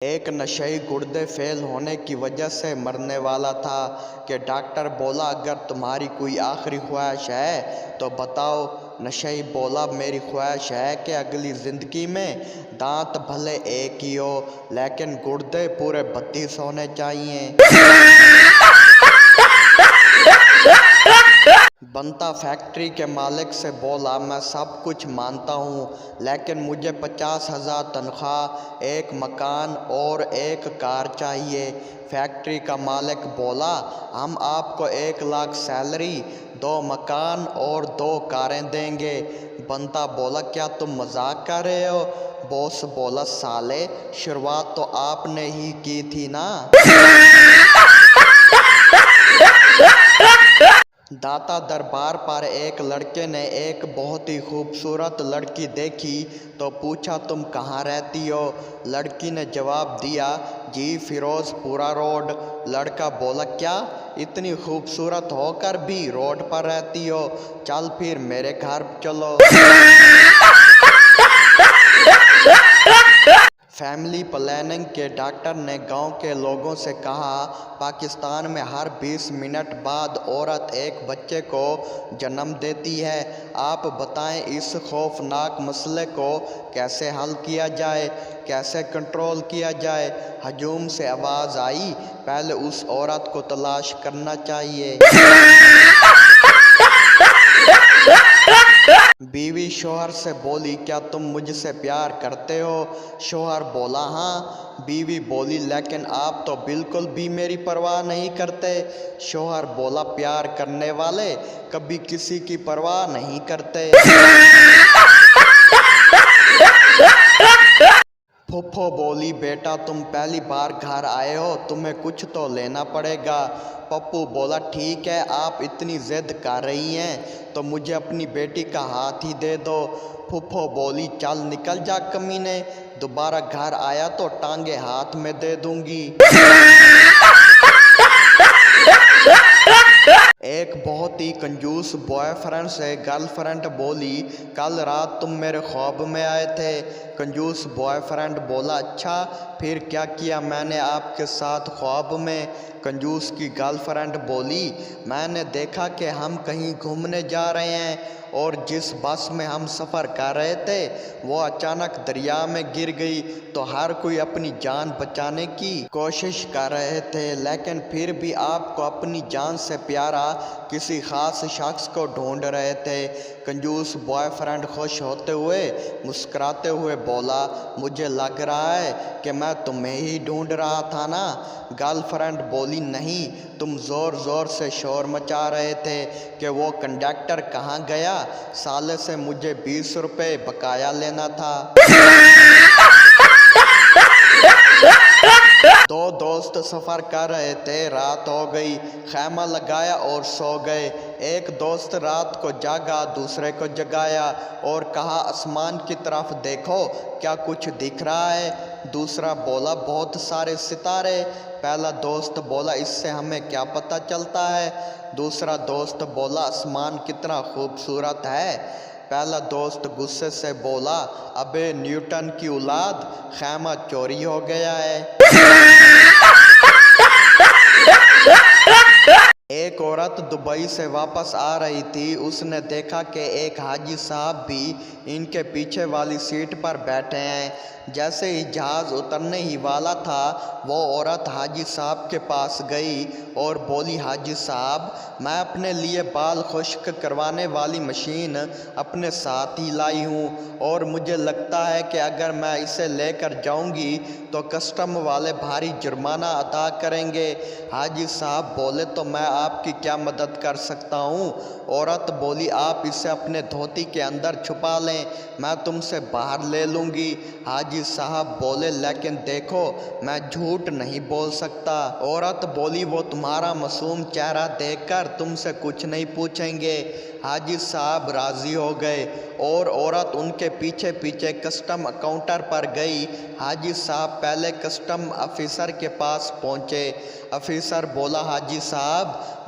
ایک نشئی گردے فیل ہونے کی وجہ سے مرنے والا تھا کہ ڈاکٹر بولا اگر تمہاری کوئی آخری خواہش ہے تو بتاؤ۔ نشئی بولا میری خواہش ہے کہ اگلی زندگی میں دانت بھلے ایک ہی ہو لیکن گردے پورے 32 ہونے چاہیے۔ بنتا فیکٹری کے مالک سے بولا میں سب کچھ مانتا ہوں لیکن مجھے 50,000 تنخواہ، ایک مکان اور ایک کار چاہیے۔ فیکٹری کا مالک بولا ہم آپ کو 1 لاکھ سیلری، 2 مکان اور 2 کاریں دیں گے۔ بنتا بولا کیا تم مذاق کر رہے ہو؟ باس بولا سالے شروعات تو آپ نے ہی کی تھی نا۔ داتا دربار پر ایک لڑکے نے ایک بہت ہی خوبصورت لڑکی دیکھی تو پوچھا تم کہاں رہتی ہو؟ لڑکی نے جواب دیا جی فیروز پورا روڈ۔ لڑکا بولا کیا اتنی خوبصورت ہو کر بھی روڈ پر رہتی ہو؟ چل پھر میرے گھر چلو۔ فیملی پلاننگ کے ڈاکٹر نے گاؤں کے لوگوں سے کہا پاکستان میں ہر 20 منٹ بعد عورت ایک بچے کو جنم دیتی ہے۔ آپ بتائیں اس خوفناک مسئلے کو کیسے حل کیا جائے، کیسے کنٹرول کیا جائے؟ ہجوم سے آواز آئی پہلے اس عورت کو تلاش کرنا چاہیے۔ بیوی شوہر سے بولی کیا تم مجھ سے پیار کرتے ہو؟ شوہر بولا ہاں۔ بیوی بولی لیکن آپ تو بالکل بھی میری پرواہ نہیں کرتے۔ شوہر بولا پیار کرنے والے کبھی کسی کی پرواہ نہیں کرتے۔ پھپھو بولی بیٹا تم پہلی بار گھر آئے ہو تمہیں کچھ تو لینا پڑے گا۔ پپو بولا ٹھیک ہے آپ اتنی ضد کر رہی ہیں تو مجھے اپنی بیٹی کا ہاتھ ہی دے دو۔ پھپھو بولی چل نکل جا کمینے، دوبارہ گھر آیا تو ٹانگیں ہاتھ میں دے دوں گی۔ ایک بہت ہی کنجوس بوائے فرینڈ سے گرل فرینڈ بولی کل رات تم میرے خواب میں آئے تھے۔ کنجوس بوائے فرینڈ بولا اچھا پھر کیا کیا میں نے آپ کے ساتھ خواب میں؟ کنجوس کی گرل فرینڈ بولی میں نے دیکھا کہ ہم کہیں گھومنے جا رہے ہیں اور جس بس میں ہم سفر کر رہے تھے وہ اچانک دریا میں گر گئی تو ہر کوئی اپنی جان بچانے کی کوشش کر رہے تھے لیکن پھر بھی آپ کو اپنی جان سے پیارا کسی خاص شخص کو ڈھونڈ رہے تھے۔ کنجوس بوائے فرینڈ خوش ہوتے ہوئے مسکراتے ہوئے بولا مجھے لگ رہا ہے کہ میں تمہیں ہی ڈھونڈ رہا تھا نا۔ گرل فرینڈ بولی نہیں تم زور زور سے شور مچا رہے تھے کہ وہ کنڈکٹر کہاں گیا، سالے سے مجھے 20 روپے بقایا لینا تھا۔ 2 دوست سفر کر رہے تھے، رات ہو گئی، خیمہ لگایا اور سو گئے۔ ایک دوست رات کو جاگا دوسرے کو جگایا اور کہا آسمان کی طرف دیکھو کیا کچھ دکھ رہا ہے؟ دوسرا بولا بہت سارے ستارے۔ پہلا دوست بولا اس سے ہمیں کیا پتہ چلتا ہے؟ دوسرا دوست بولا آسمان کتنا خوبصورت ہے۔ پہلا دوست غصے سے بولا ابے نیوٹن کی اولاد خیمہ چوری ہو گیا ہے۔ ایک عورت دبئی سے واپس آ رہی تھی، اس نے دیکھا کہ ایک حاجی صاحب بھی ان کے پیچھے والی سیٹ پر بیٹھے ہیں۔ جیسے ہی جہاز اترنے ہی والا تھا وہ عورت حاجی صاحب کے پاس گئی اور بولی حاجی صاحب میں اپنے لیے بال خشک کروانے والی مشین اپنے ساتھ ہی لائی ہوں اور مجھے لگتا ہے کہ اگر میں اسے لے کر جاؤں گی تو کسٹم والے بھاری جرمانہ ادا کریں گے۔ حاجی صاحب بولے تو میں آپ کی کیا مدد کر سکتا ہوں؟ عورت بولی آپ اسے اپنے دھوتی کے اندر چھپا لیں، میں تم سے باہر لے لوں گی۔ حاجی صاحب بولے لیکن دیکھو میں جھوٹ نہیں بول سکتا۔ عورت بولی وہ تمہارا معصوم چہرہ دیکھ کر تم سے کچھ نہیں پوچھیں گے۔ حاجی صاحب راضی ہو گئے اور عورت ان کے پیچھے پیچھے کسٹم کاؤنٹر پر گئی۔ حاجی صاحب پہلے کسٹم آفیسر کے پاس پہنچے۔ آفیسر بولا حاجی صاحب